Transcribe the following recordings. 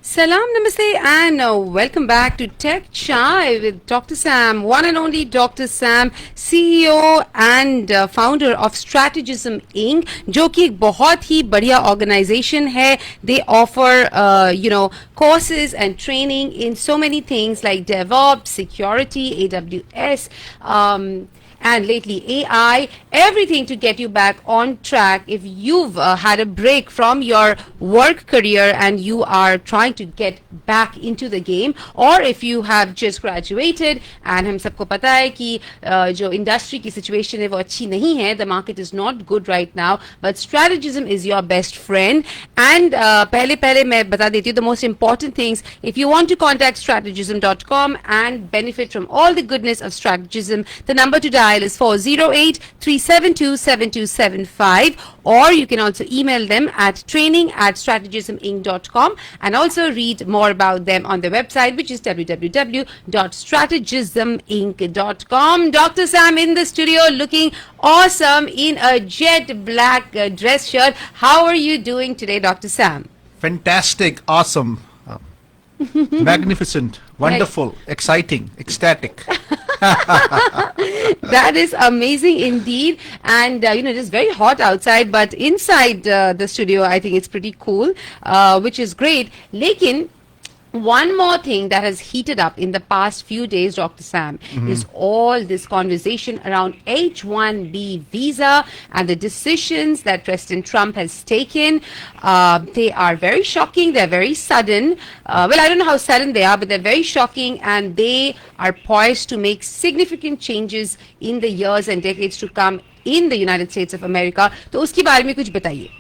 Salam, namaste, and welcome back to Tech Chai with Dr. Sam, one and only Dr. Sam, CEO and founder of Strategism Inc., जो कि एक बहुत ही बढ़िया organization है. They offer, courses and training in so many things like DevOps, security, AWS, and lately AI, everything to get you back on track if you've had a break from your work career and you are trying to get back into the game, or if you have just graduated and हम सबको पता है कि जो industry की situation है वो अच्छी नहीं है, the market is not good right now, but strategism is your best friend. And पहले मैं बता देती हूँ the most important things. If you want to contact strategism.com and benefit from all the goodness of strategism, the number to dial is 408-372-7275, or you can also email them at training@strategisminc.com and also read more about them on their website, which is www.strategisminc.com. Dr. Sam in the studio looking awesome in a jet black dress shirt. How are you doing today, Dr. Sam? Fantastic, awesome, magnificent, wonderful, exciting, ecstatic. That is amazing indeed. And it is very hot outside, but inside the studio I think it's pretty cool, which is great. Lekin one more thing that has heated up in the past few days, Dr. Sam, is all this conversation around H-1B visa and the decisions that President Trump has taken. They are very shocking. They're very sudden. Well, I don't know how sudden they are, but they're very shocking, and they are poised to make significant changes in the years and decades to come in the United States of America. तो उसके बारे में कुछ बताइए.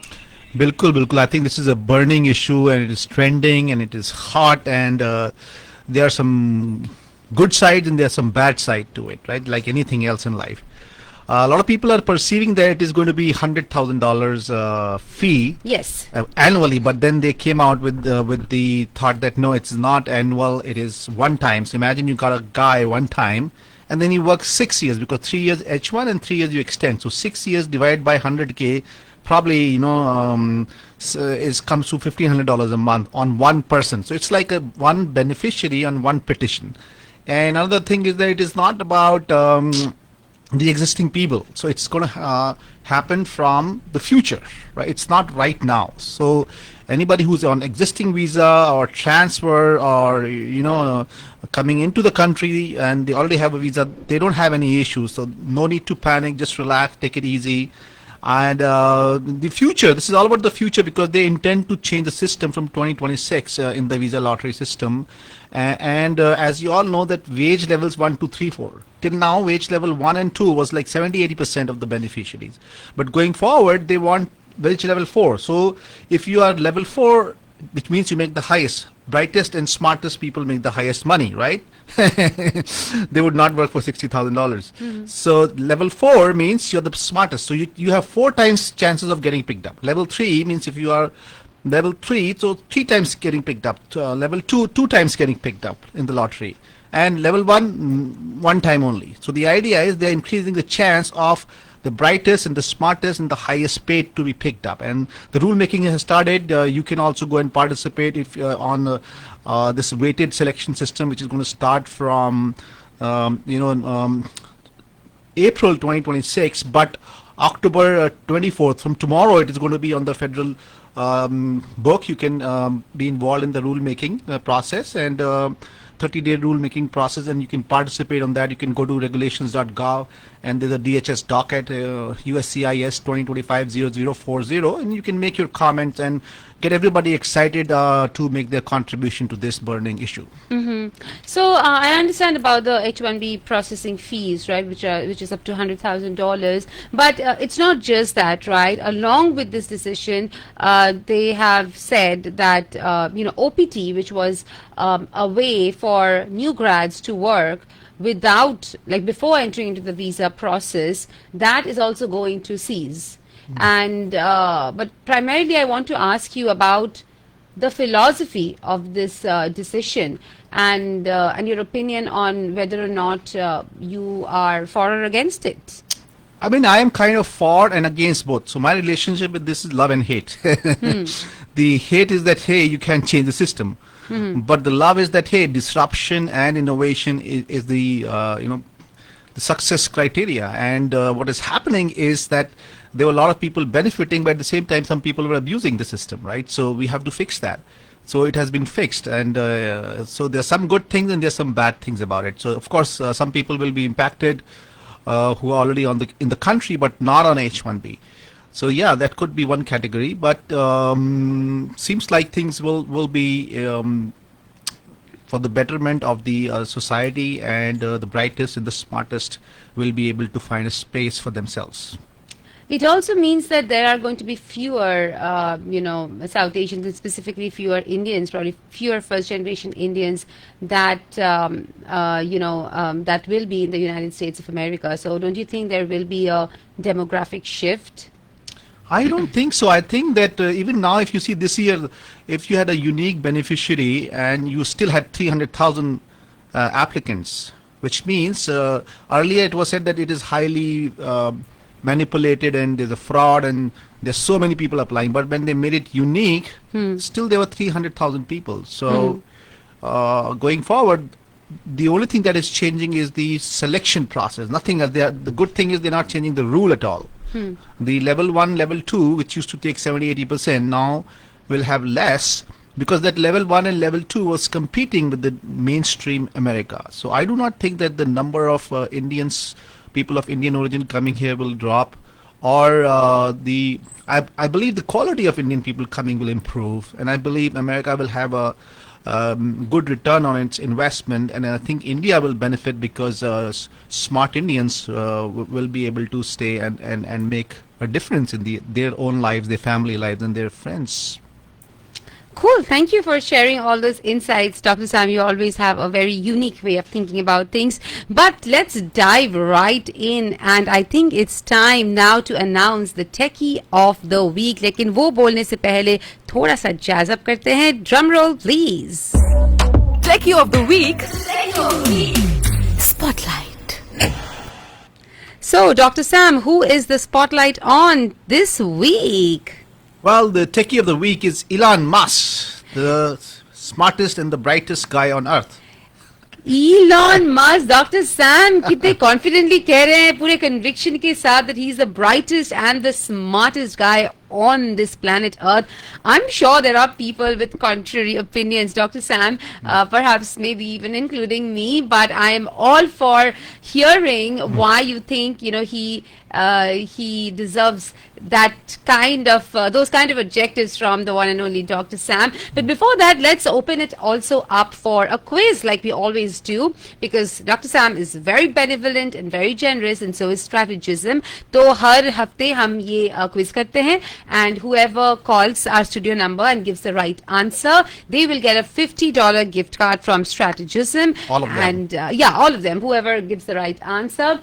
Bilkul. I think this is a burning issue, and it is trending, and it is hot, and there are some good sides and there's some bad side to it, right? Like anything else in life. A lot of people are perceiving that it is going to be $100,000 fee, Yes. Annually, but then they came out with the thought that no, it's not annual, it is one time. So imagine you got a guy one time, and then he works 6 years, because 3 years H1 and 3 years you extend. So 6 years divided by 100K, probably comes to $1,500 a month on one person. So it's like a one beneficiary on one petition. And another thing is that it is not about the existing people. So it's going to happen from the future, right? It's not right now. So anybody who's on existing visa or transfer or coming into the country and they already have a visa, they don't have any issues. So no need to panic. Just relax, take it easy. And the future, this is all about the future, because they intend to change the system from 2026 in the visa lottery system. And as you all know, that wage levels 1, 2, 3, 4. Till now, wage level 1 and 2 was like 70-80% of the beneficiaries. But going forward, they want wage level 4. So if you are level 4, which means you make the highest, brightest and smartest people make the highest money, right? They would not work for $60,000. So level 4 means you're the smartest. So you have 4 times chances of getting picked up. Level 3 means if you are level 3, so 3 times getting picked up. Level 2, 2 times getting picked up in the lottery. And level 1, 1 time only. So the idea is they're increasing the chance of the brightest and the smartest and the highest paid to be picked up. And the rulemaking has started. You can also go and participate if on this weighted selection system, which is going to start from April 2026, but October 24th, from tomorrow, it is going to be on the federal book. You can be involved in the rulemaking process, and 30-day rulemaking process, and you can participate on that. You can go to regulations.gov, and there's a DHS docket, USCIS 2025-0040, and you can make your comments and get everybody excited to make their contribution to this burning issue. So I understand about the H-1B processing fees, right, which is up to $100,000. But it's not just that, right? Along with this decision, they have said that OPT, which was a way for new grads to work without, like before entering into the visa process, that is also going to cease. And but primarily I want to ask you about the philosophy of this decision, and your opinion on whether or not you are for or against it. I mean, I am kind of for and against both. So my relationship with this is love and hate. The hate is that, hey, you can't change the system. But the love is that, hey, disruption and innovation is the, the success criteria. And what is happening is that there were a lot of people benefiting, but at the same time, some people were abusing the system, right? So we have to fix that. So it has been fixed, and so there's some good things and there's some bad things about it. So of course, some people will be impacted who are already in the country, but not on H-1B. So yeah, that could be one category, but seems like things will be for the betterment of the society, and the brightest and the smartest will be able to find a space for themselves. It also means that there are going to be fewer, South Asians, and specifically fewer Indians, probably fewer first-generation Indians that, that will be in the United States of America. So don't you think there will be a demographic shift? I don't think so. I think that even now, if you see this year, if you had a unique beneficiary and you still had 300,000 applicants, which means earlier it was said that it is highly manipulated and there's a fraud and there's so many people applying. But when they made it unique, still there were 300,000 people. So going forward, the only thing that is changing is the selection process. Nothing else. The good thing is they're not changing the rule at all. The level 1, level 2, which used to take 70-80%, now will have less, because that level 1 and level 2 was competing with the mainstream America. So I do not think that the number of people of Indian origin coming here will drop, or I believe the quality of Indian people coming will improve, and I believe America will have a good return on its investment, and I think India will benefit because smart Indians will be able to stay and make a difference in their own lives, their family lives, and their friends. Cool. Thank you for sharing all those insights, Dr. Sam. You always have a very unique way of thinking about things. But let's dive right in. And I think it's time now to announce the Techie of the Week. लेकिन वो बोलने से पहले थोड़ा सा jazz up करते हैं. Drum roll, please. Techie of the Week. Spotlight. So, Dr. Sam, who is the spotlight on this week? Well, the techie of the week is Elon Musk, the smartest and the brightest guy on earth. Elon Musk, Dr. Sam, कितने confidently कह रहे हैं पूरे conviction के साथ that he's the brightest and the smartest guy on this planet Earth. I'm sure there are people with contrary opinions, Dr. Sam, perhaps maybe even including me, but I am all for hearing why you think, he deserves that kind of, those kind of adjectives from the one and only Dr. Sam. But before that, let's open it also up for a quiz like we always do, because Dr. Sam is very benevolent and very generous, and so is Strategism. तो हर हफ्ते हम ये quiz करते हैं, and whoever calls our studio number and gives the right answer, they will get a $50 gift card from Strategism. All of them. And all of them, whoever gives the right answer.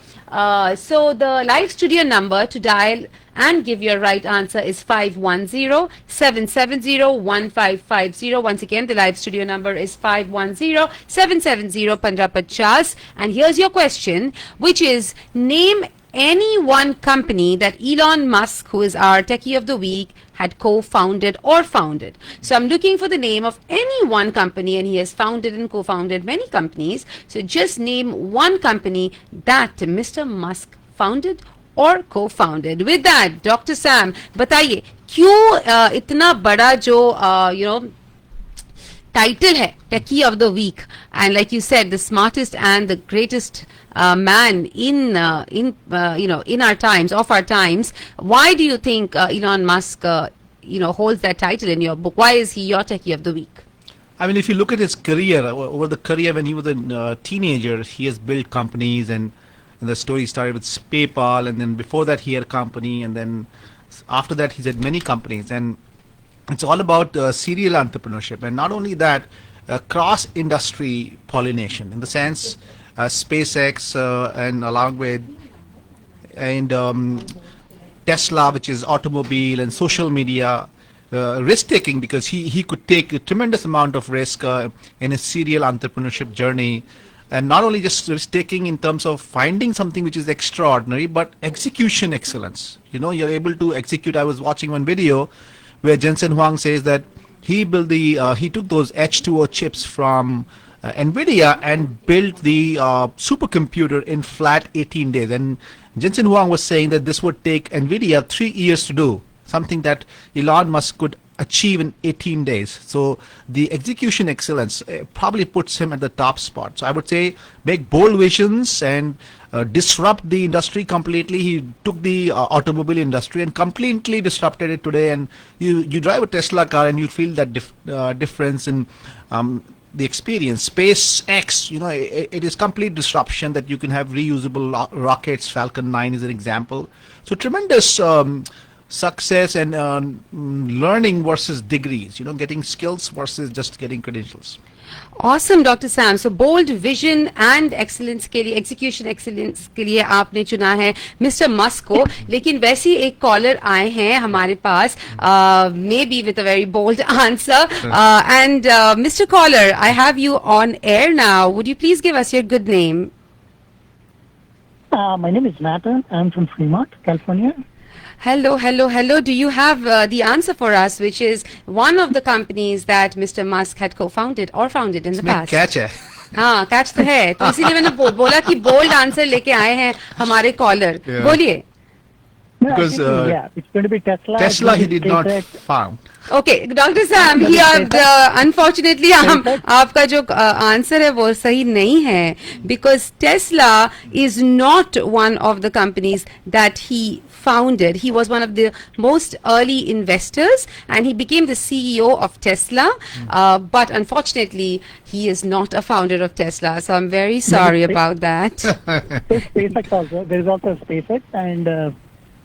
So the live studio number to dial and give your right answer is 510-770-1550. Once again, the live studio number is 510-770-1550. And here's your question, which is, name any one company that Elon Musk, who is our Techie of the Week, had co-founded or founded. So I'm looking for the name of any one company, and he has founded and co-founded many companies. So just name one company that Mr. Musk founded or co-founded. With that, Dr. Sam, बताइए क्यों इतना बड़ा जो title है Techie of the Week, and like you said, the smartest and the greatest man in our times, of our times. Why do you think Elon Musk holds that title in your book? Why is he your Techie of the Week? I mean, if you look at his career, over the career when he was a teenager, he has built companies, and the story started with PayPal, and then before that he had a company, and then after that he's had many companies, and it's all about serial entrepreneurship, and not only that, cross-industry pollination, in the sense SpaceX and along with Tesla, which is automobile, and social media, risk-taking, because he could take a tremendous amount of risk in his serial entrepreneurship journey. and not only just risk-taking in terms of finding something which is extraordinary, but execution excellence. You're able to execute. I was watching one video where Jensen Huang says that he took those H2O chips from NVIDIA and built the supercomputer in flat 18 days. And Jensen Huang was saying that this would take NVIDIA 3 years to do, something that Elon Musk could achieve in 18 days. So the execution excellence probably puts him at the top spot. So I would say make bold visions and disrupt the industry completely. He took the automobile industry and completely disrupted it today. And you drive a Tesla car and you feel that difference in the experience. SpaceX, it is complete disruption, that you can have reusable rockets. Falcon 9 is an example. So tremendous success and learning versus degrees, getting skills versus just getting credentials. Awesome, Dr. Sam. So bold vision and excellence के लिए, execution excellence के लिए आपने चुना है mister Musk को. लेकिन वैसे एक कॉलर आए हैं हमारे पास, maybe with a very bold answer. And Mr. Caller, I have you on air now. Would you please give us your good name? My name is Nathan. I'm from Fremont, California. Hello. Do you have the answer for us, which is one of the companies that Mr. Musk had co-founded or founded in the past? Catch है. हाँ, catch तो है. तो इसीलिए मैंने बोला कि bold answer लेके आए हैं हमारे caller. बोलिए. No, Because it's going to be Tesla. Tesla he did not SpaceX. found. Okay, Dr. Sam, unfortunately आपका जो answer है वो सही नहीं है, because Tesla is not one of the companies that he founded. He was one of the most early investors and he became the CEO of Tesla. But unfortunately, he is not a founder of Tesla. So I'm very sorry about that. There's SpaceX also. There is also SpaceX and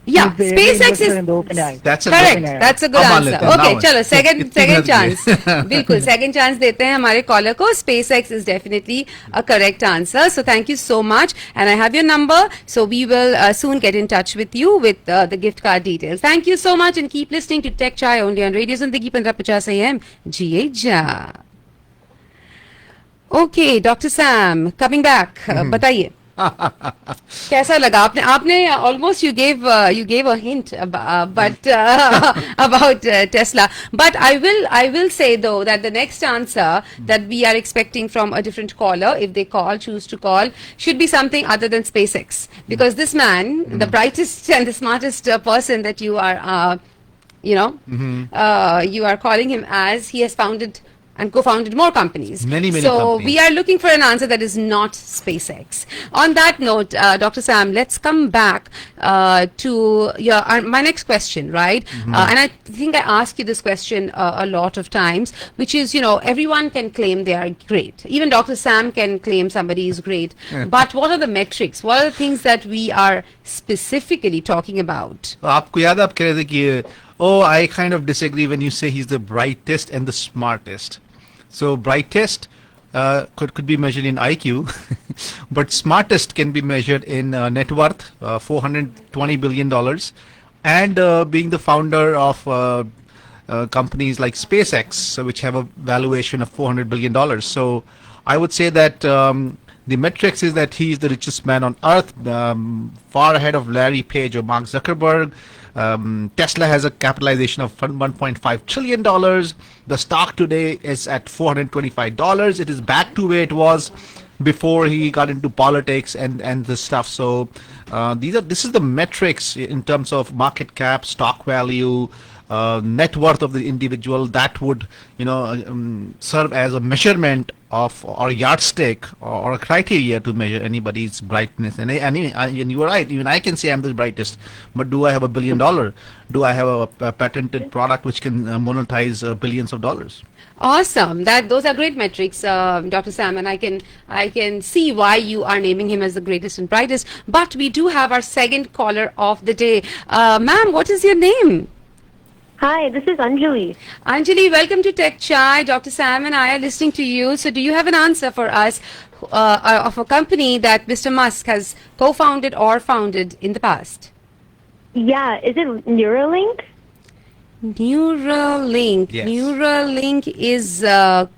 Yeah, he's the SpaceX investor is in the OpenAI. That's a correct. good. That's a good अब मान answer. लेते हैं, Okay, now चलो second कितनी chance. बिल्कुल second chance देते हैं हमारे caller को. SpaceX is definitely a correct answer. So thank you so much, and I have your number. So we will soon get in touch with you with the gift card details. Thank you so much, and keep listening to Tech Chai only on Radio Zindagi 1550 AM. Jiye ja. Okay, Dr. Sam, coming back. बताइए. कैसा लगा आपने almost you gave a hint but about Tesla, but I will say though that the next answer that we are expecting from a different caller, if they choose to call, should be something other than SpaceX, because this man, the brightest and the smartest person that you are you are calling him as, he has founded and co-founded more companies. Many so companies. we are looking for an answer that is not SpaceX. On that note, Dr. Sam, let's come back to my next question, right? And I think I asked you this question a lot of times, which is, everyone can claim they are great. Even Dr. Sam can claim somebody is great. But what are the metrics? What are the things that we are specifically talking about? आपको याद है आप कह रहे थे कि I kind of disagree when you say he's the brightest and the smartest. So brightest could be measured in IQ, but smartest can be measured in net worth, $420 billion, and being the founder of companies like SpaceX, which have a valuation of $400 billion. So I would say that the metrics is that he is the richest man on earth, far ahead of Larry Page or Mark Zuckerberg. Tesla has a capitalization of $1.5 trillion. The stock today is at $425. It is back to where it was before he got into politics and this stuff. So this is the metrics in terms of market cap, stock value, net worth of the individual that would serve as a measurement of or yardstick or a criteria to measure anybody's brightness. And you are right, even I can say I'm the brightest, but do I have $1 billion? Do I have a patented product which can monetize billions of dollars? Awesome. Those are great metrics, Dr. Sam, and I can see why you are naming him as the greatest and brightest. But we do have our second caller of the day. Ma'am, what is your name? Hi, this is Anjali. Anjali, welcome to Tech Chai. Dr. Sam and I are listening to you. So do you have an answer for us of a company that Mr. Musk has co-founded or founded in the past? Yeah, is it Neuralink? Neuralink. Yes. Neuralink is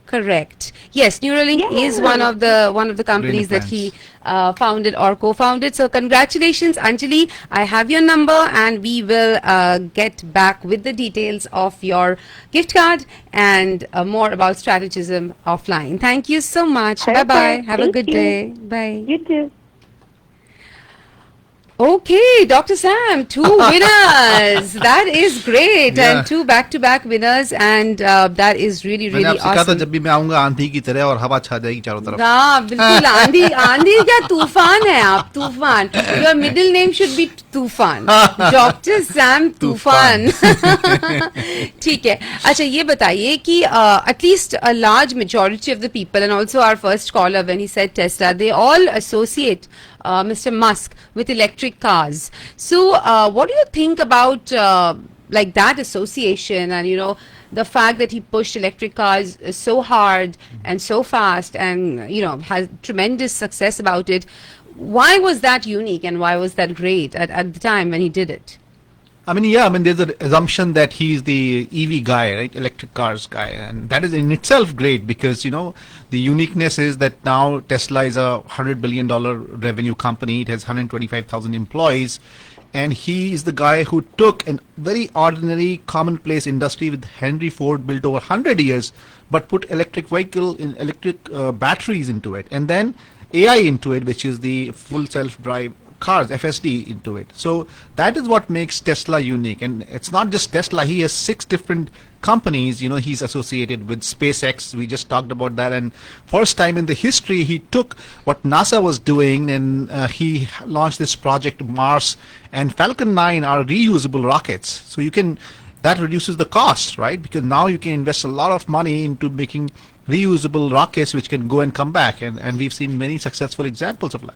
correct. Yes, Neuralink is one of the companies that he founded or co-founded. So congratulations, Anjali. I have your number, and we will get back with the details of your gift card and more about strategism offline. Thank you so much. Bye bye. Perfect. Have a Thank good you. day. Bye. You too. Okay, Dr. Sam, two winners. That is great. Yeah. And two back-to-back winners. And that is really, मैंने really आपसे कहा था awesome. जब भी मैं आऊंगा आंधी की तरह और हवा छा जाएगी चारों तरफ. हाँ बिल्कुल आंधी आंधी क्या तूफान है आप तूफान your middle name should be toofan doctor Sam तूफान ठीक है अच्छा ये बताइए कि at least a large majority of the people and also our first caller when he said Tesla they all associate Mr. Musk with electric cars. So what do you think about like that association and the fact that he pushed electric cars so hard and so fast and has tremendous success about it? Why was that unique and why was that great at the time when he did it? There's an assumption that he's the EV guy, right? Electric cars guy. And that is in itself great because, the uniqueness is that now Tesla is a $100 billion revenue company. It has 125,000 employees. And he is the guy who took a very ordinary, commonplace industry with Henry Ford built over 100 years, but put electric batteries into it. And then AI into it, which is the full self-drive cars, FSD into it. So that is what makes Tesla unique. And it's not just Tesla. He has 6 different companies, he's associated with SpaceX. We just talked about that. And first time in the history, he took what NASA was doing and he launched this project Mars, and Falcon 9 are reusable rockets. So that reduces the cost, right? Because now you can invest a lot of money into making reusable rockets which can go and come back, and we've seen many successful examples of that.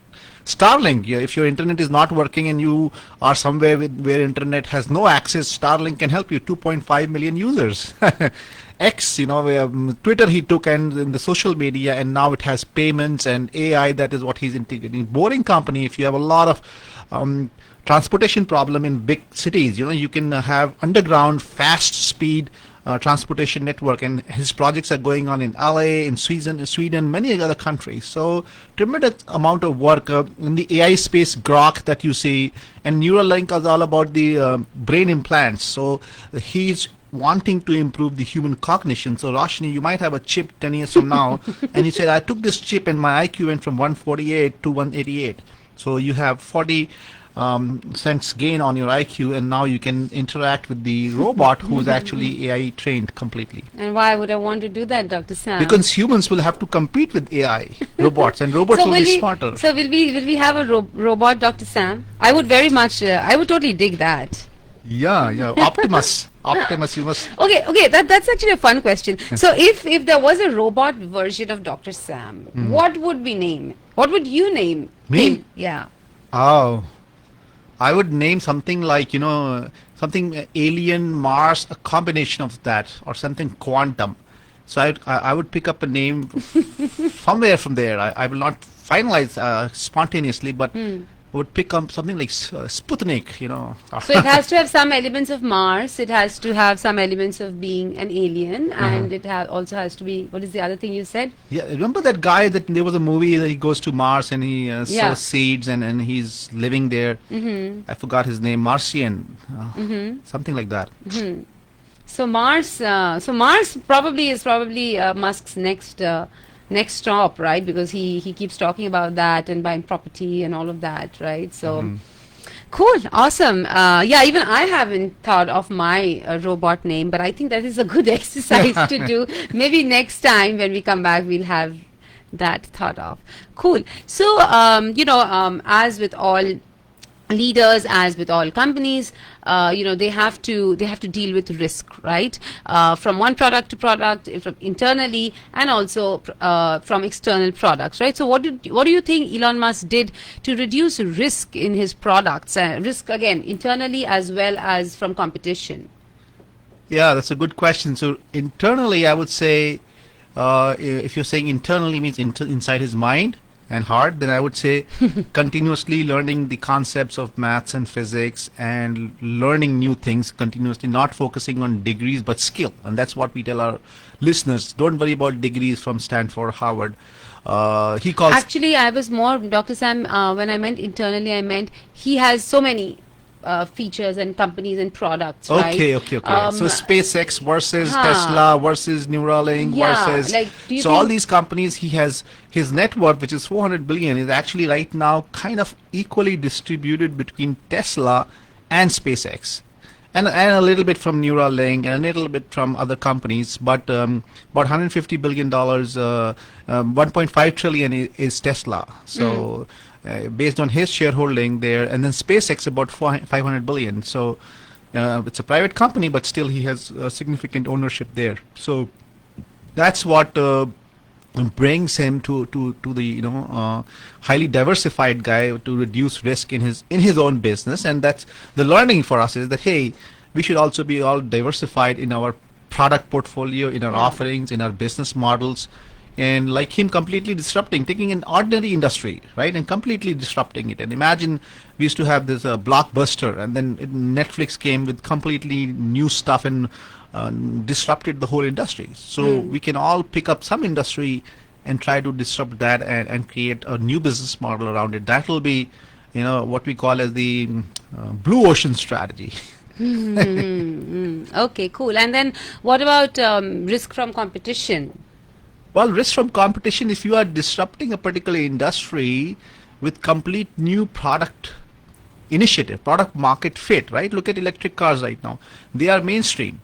Starlink, if your internet is not working and you are somewhere where internet has no access, Starlink can help you. 2.5 million users. X, Twitter he took and in the social media, and now it has payments and AI. That is what he's integrating. Boring company, if you have a lot of transportation problem in big cities, you can have underground fast speed transportation network, and his projects are going on in LA, in Sweden, many other countries. So tremendous amount of work in the AI space. Grok that you see, and Neuralink is all about the brain implants. So he's wanting to improve the human cognition. So Roshni, you might have a chip 10 years from now, and he said, I took this chip and my IQ went from 148 to 188. So you have 40 cents gain on your IQ, and now you can interact with the robot who's actually AI trained completely. And why would I want to do that, Dr. Sam? Because humans will have to compete with AI robots, and robots will be smarter. So will we have a robot, Dr. Sam? I would very much. I would totally dig that. Yeah. Optimus, you must. Okay. That's actually a fun question. So if there was a robot version of Dr. Sam, what would we name? What would you name? Me? him? Yeah. Oh, I would name something like, something alien, Mars, a combination of that, or something quantum. So I would pick up a name somewhere from there. I will not finalize spontaneously, but would pick up something like Sputnik, So it has to have some elements of Mars. It has to have some elements of being an alien, and it also has to be. What is the other thing you said? Yeah, remember that guy that there was a movie that he goes to Mars and he sows seeds and he's living there. I forgot his name. Martian, something like that. So Mars probably is Musk's next stop, right? Because he keeps talking about that and buying property and all of that, right? So cool, awesome. Even I haven't thought of my robot name, but I think that is a good exercise to do. Maybe next time when we come back, we'll have that thought of. Cool. So as with all leaders, as with all companies, they have to deal with risk, right? From one product to product, from internally, and also from external products, right? So what do you think Elon Musk did to reduce risk in his products? Risk again internally as well as from competition. Yeah, that's a good question. So internally, I would say, if you're saying internally means inside his mind, and hard, then I would say continuously learning the concepts of maths and physics and learning new things continuously, not focusing on degrees but skill. And that's what we tell our listeners. Don't worry about degrees from Stanford, Harvard. He calls Actually, I was more, Dr. Sam, when I meant internally, I meant he has so many features and companies and products, right? Okay. So SpaceX versus huh. Tesla versus Neuralink Yeah, versus like, do you so all think- these companies, he has his net worth, which is 400 billion, is actually right now kind of equally distributed between Tesla and SpaceX. And a little bit from Neuralink and a little bit from other companies, but about $150 billion, 1.5 trillion is Tesla. So based on his shareholding there, and then SpaceX about 500 billion. So it's a private company, but still he has significant ownership there. So that's what brings him to the highly diversified guy to reduce risk in his own business. And that's the learning for us, is that hey, we should also be all diversified in our product portfolio, in our offerings, in our business models, and like him completely disrupting, taking an ordinary industry, right, and completely disrupting it. And imagine we used to have this Blockbuster, and then Netflix came with completely new stuff and disrupted the whole industry. So we can all pick up some industry and try to disrupt that and create a new business model around it. That will be, what we call as the blue ocean strategy. Okay, cool. And then what about risk from competition? Well, risk from competition, if you are disrupting a particular industry with complete new product initiative, product market fit, right? Look at electric cars right now. They are mainstream.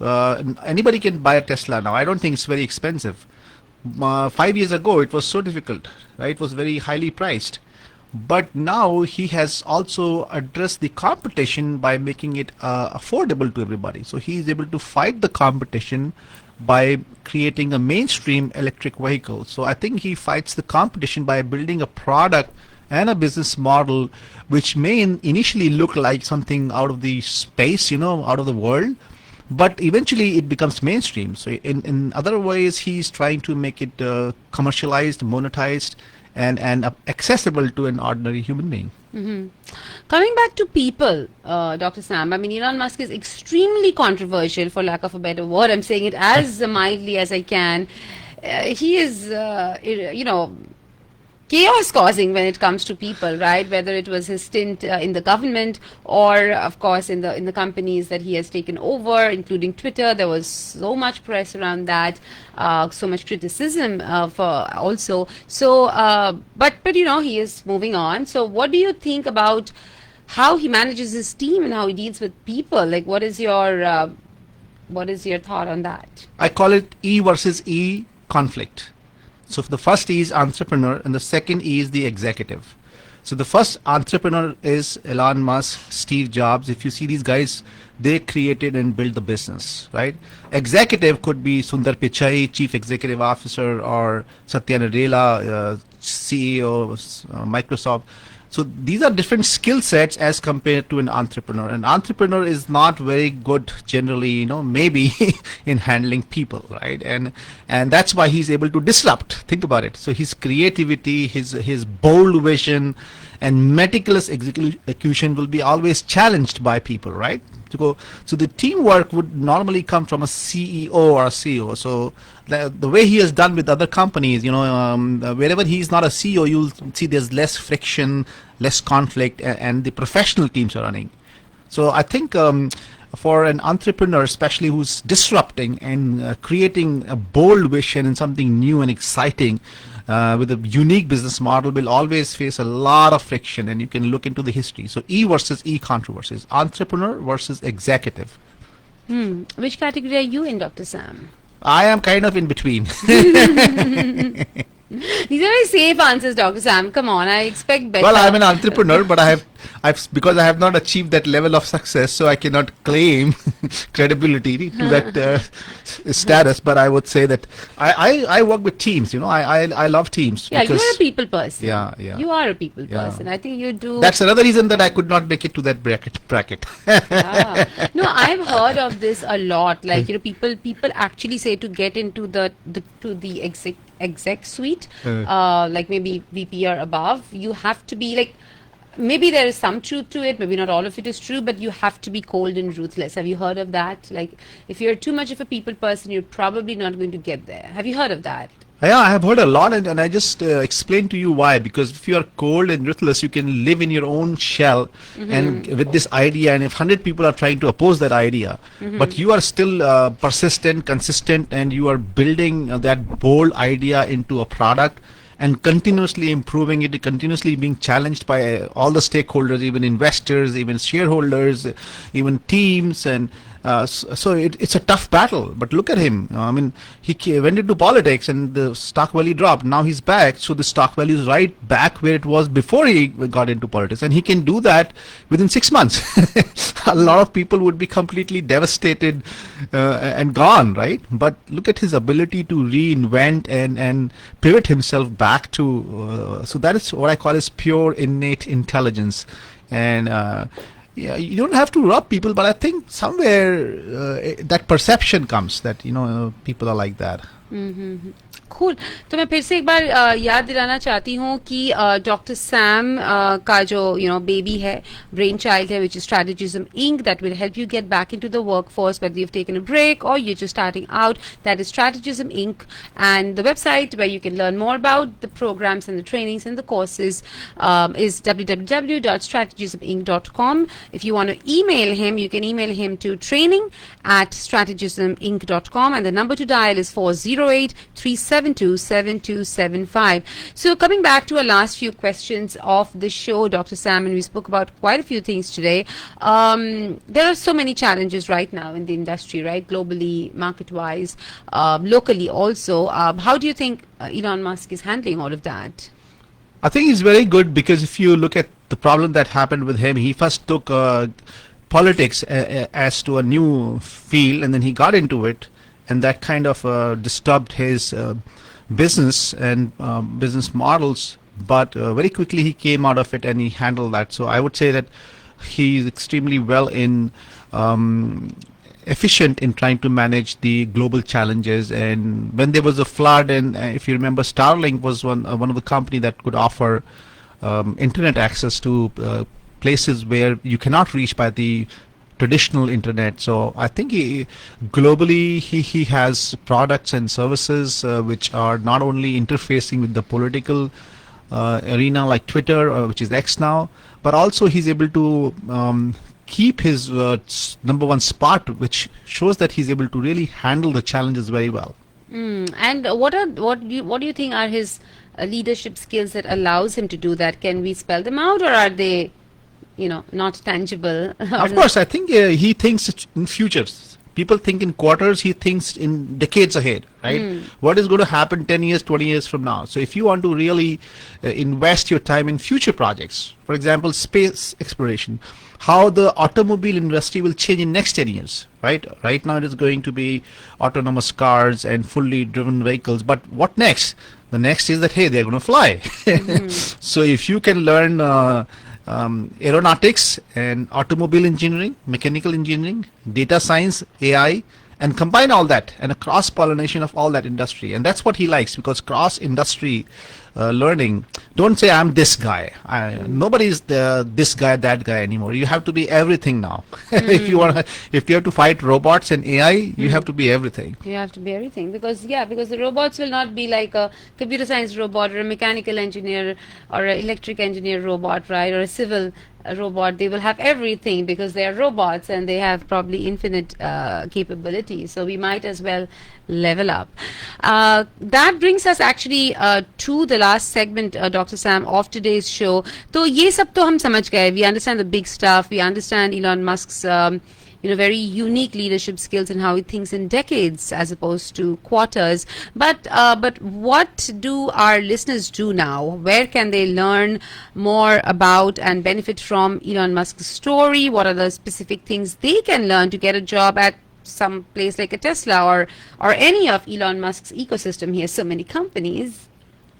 Anybody can buy a Tesla now. I don't think it's very expensive. 5 years ago, it was so difficult, right? It was very highly priced. But now he has also addressed the competition by making it affordable to everybody. So he is able to fight the competition by creating a mainstream electric vehicle. So I think he fights the competition by building a product and a business model which may initially look like something out of the space, out of the world, but eventually it becomes mainstream. So in other ways, he's trying to make it commercialized, monetized, and accessible to an ordinary human being. Coming back to people, Dr. Sam, I mean, Elon Musk is extremely controversial, for lack of a better word. I'm saying it as mildly as I can. He is, chaos causing when it comes to people, right? Whether it was his stint in the government or, of course, in the companies that he has taken over, including Twitter. There was so much press around that, so much criticism for also. So, but he is moving on. So, what do you think about how he manages his team and how he deals with people? Like, what is your thought on that? I call it E versus E conflict. So the first E is entrepreneur and the second E is the executive. So the first entrepreneur is Elon Musk, Steve Jobs. If you see these guys, they created and built the business, right? Executive could be Sundar Pichai, Chief Executive Officer, or Satya Nadella, CEO of Microsoft. So these are different skill sets as compared to an entrepreneur. An entrepreneur is not very good generally, maybe in handling people, right? And that's why he's able to disrupt. Think about it. So his creativity, his bold vision, and meticulous execution will be always challenged by people, right? So the teamwork would normally come from a CEO or a CEO. So the way he has done with other companies, wherever he's not a CEO, you'll see there's less friction, less conflict, and the professional teams are running. So I think for an entrepreneur, especially who's disrupting and creating a bold vision and something new and exciting, with a unique business model, will always face a lot of friction, and you can look into the history. So E versus E controversies, entrepreneur versus executive. Which category are you in, Dr. Sam? I am kind of in between. These are very safe answers, Dr. Sam. Come on, I expect better. Well, I'm an entrepreneur, but I have because I have not achieved that level of success, so I cannot claim credibility to that status. But I would say that I work with teams. I love teams. Yeah, because you're a people person. Yeah, yeah. You are a people Yeah. person. I think you do. That's another reason that I could not make it to that bracket. Yeah. No, I've heard of this a lot. Like, people actually say to get into the exec suite, like maybe VP or above, you have to be like, maybe there is some truth to it, maybe not all of it is true, but you have to be cold and ruthless. Have you heard of that? Like, if you're too much of a people person, you're probably not going to get there. Have you heard of that? Yeah, I have heard a lot, and I just explained to you why. Because if you are cold and ruthless, you can live in your own shell, and with this idea. And if 100 people are trying to oppose that idea, but you are still persistent, consistent, and you are building that bold idea into a product, and continuously improving it, continuously being challenged by all the stakeholders, even investors, even shareholders, even teams, and so it's a tough battle. But look at him. I mean, he went into politics and the stock value dropped. Now he's back. So the stock value is right back where it was before he got into politics. And he can do that within 6 months. A lot of people would be completely devastated and gone, right? But look at his ability to reinvent and pivot himself back to, so that is what I call as pure innate intelligence. And yeah, you don't have to rub people, but I think somewhere that perception comes that people are like that. Cool. तो मैं फिर से एक बार याद दिलाना चाहती हूँ कि डॉक्टर सैम का जो बेबी है, ब्रेन चाइल्ड है, which is Strategism Inc. that will help you get back into the workforce whether you've taken a break or you're just starting out. That is Strategism Inc. and the website where you can learn more about the programs and the trainings and the courses is www.strategisminc.com. If you want to email him, you can email him to training@strategisminc.com, and the number to dial is 408-372-7275. So coming back to our last few questions of the show, Dr. Sam, and we spoke about quite a few things today. There are so many challenges right now in the industry, right? Globally, market-wise, locally also. How do you think Elon Musk is handling all of that? I think he's very good, because if you look at the problem that happened with him, he first took politics as to a new field, and then he got into it, and that kind of disturbed his business and business models. But very quickly he came out of it and he handled that. So I would say that he's extremely well in efficient in trying to manage the global challenges. And when there was a flood, and if you remember, Starlink was one of the company that could offer internet access to places where you cannot reach by the traditional internet. So I think globally he has products and services which are not only interfacing with the political arena like Twitter, which is X now, but also he's able to keep his number one spot, which shows that he's able to really handle the challenges very well. And what do you think are his leadership skills that allows him to do that? Can we spell them out, or are they not tangible? Of course, I think he thinks in futures. People think in quarters, he thinks in decades ahead, right? What is going to happen 10 years, 20 years from now? So if you want to really invest your time in future projects, for example, space exploration, how the automobile industry will change in next 10 years, right? Right now it is going to be autonomous cars and fully driven vehicles. But what next? The next is that, hey, they're going to fly. So if you can learn aeronautics and automobile engineering, mechanical engineering, data science, AI, and combine all that and a cross-pollination of all that industry. And that's what he likes, because cross-industry learning, don't say I'm this guy. Nobody is this guy, that guy anymore. You have to be everything now. If you have to fight robots and AI, you have to be everything. You have to be everything, because the robots will not be like a computer science robot or a mechanical engineer or an electric engineer robot, right? Or a civil robot. They will have everything because they are robots and they have probably infinite capabilities. So we might as well level up. That brings us actually to the last segment, Dr. Sam, of today's show. तो ये सब तो हम समझ गए. We understand the big stuff. We understand Elon Musk's very unique leadership skills and how he thinks in decades as opposed to quarters. But what do our listeners do now? Where can they learn more about and benefit from Elon Musk's story? What are the specific things they can learn to get a job at some place like a Tesla or any of Elon Musk's ecosystem? He has so many companies.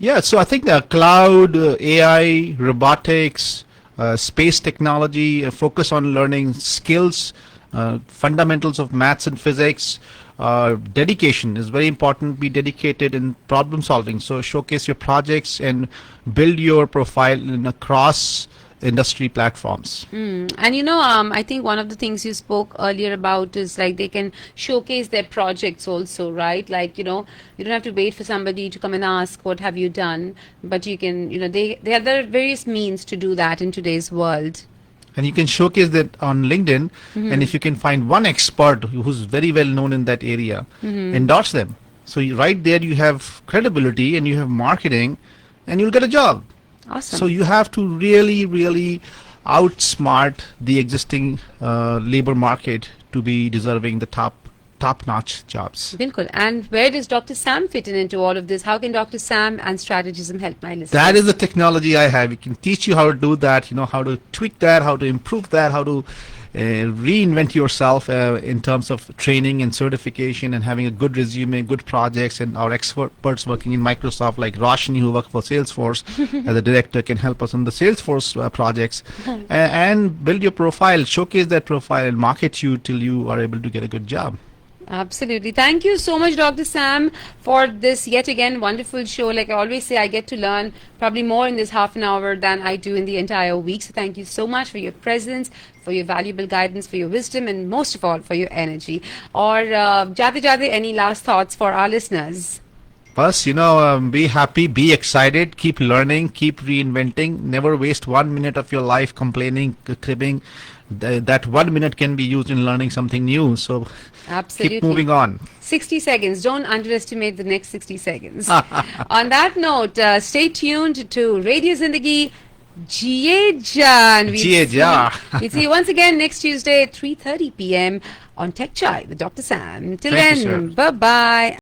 Yeah, so I think the cloud, AI, robotics, space technology, focus on learning skills, fundamentals of maths and physics. Dedication is very important. Be dedicated in problem solving. So showcase your projects and build your profile in across industry platforms. And I think one of the things you spoke earlier about is like they can showcase their projects also, right? Like, you don't have to wait for somebody to come and ask, what have you done? But you can, they have the various means to do that in today's world. And you can showcase that on LinkedIn. And if you can find one expert who's very well known in that area, endorse them. So right there you have credibility and you have marketing and you'll get a job. Awesome. So you have to really, really outsmart the existing labor market to be deserving the top-notch jobs. Bilkul. And where does Dr. Sam fit in into all of this? How can Dr. Sam and Strategism help my listeners? That is the technology I have. We can teach you how to do that, how to tweak that, how to improve that, how to reinvent yourself in terms of training and certification and having a good resume, good projects, and our experts working in Microsoft like Roshni, who work for Salesforce as a director, can help us on the Salesforce projects and build your profile, showcase that profile and market you till you are able to get a good job. Absolutely. Thank you so much, Dr. Sam, for this yet again wonderful show. Like I always say, I get to learn probably more in this half an hour than I do in the entire week. So thank you so much for your presence, for your valuable guidance, for your wisdom, and most of all, for your energy. Or, Jate, any last thoughts for our listeners? Plus, be happy, be excited, keep learning, keep reinventing. Never waste 1 minute of your life complaining, cribbing. That 1 minute can be used in learning something new. So Absolutely. keep moving on. 60 seconds. Don't underestimate the next 60 seconds. On that note, stay tuned to Radio Zindagi. Jiye Jan. We'll see you once again next Tuesday at 3:30 p.m. on Tech Chai with Dr. Sam. Till Thank you, then, sir. bye-bye.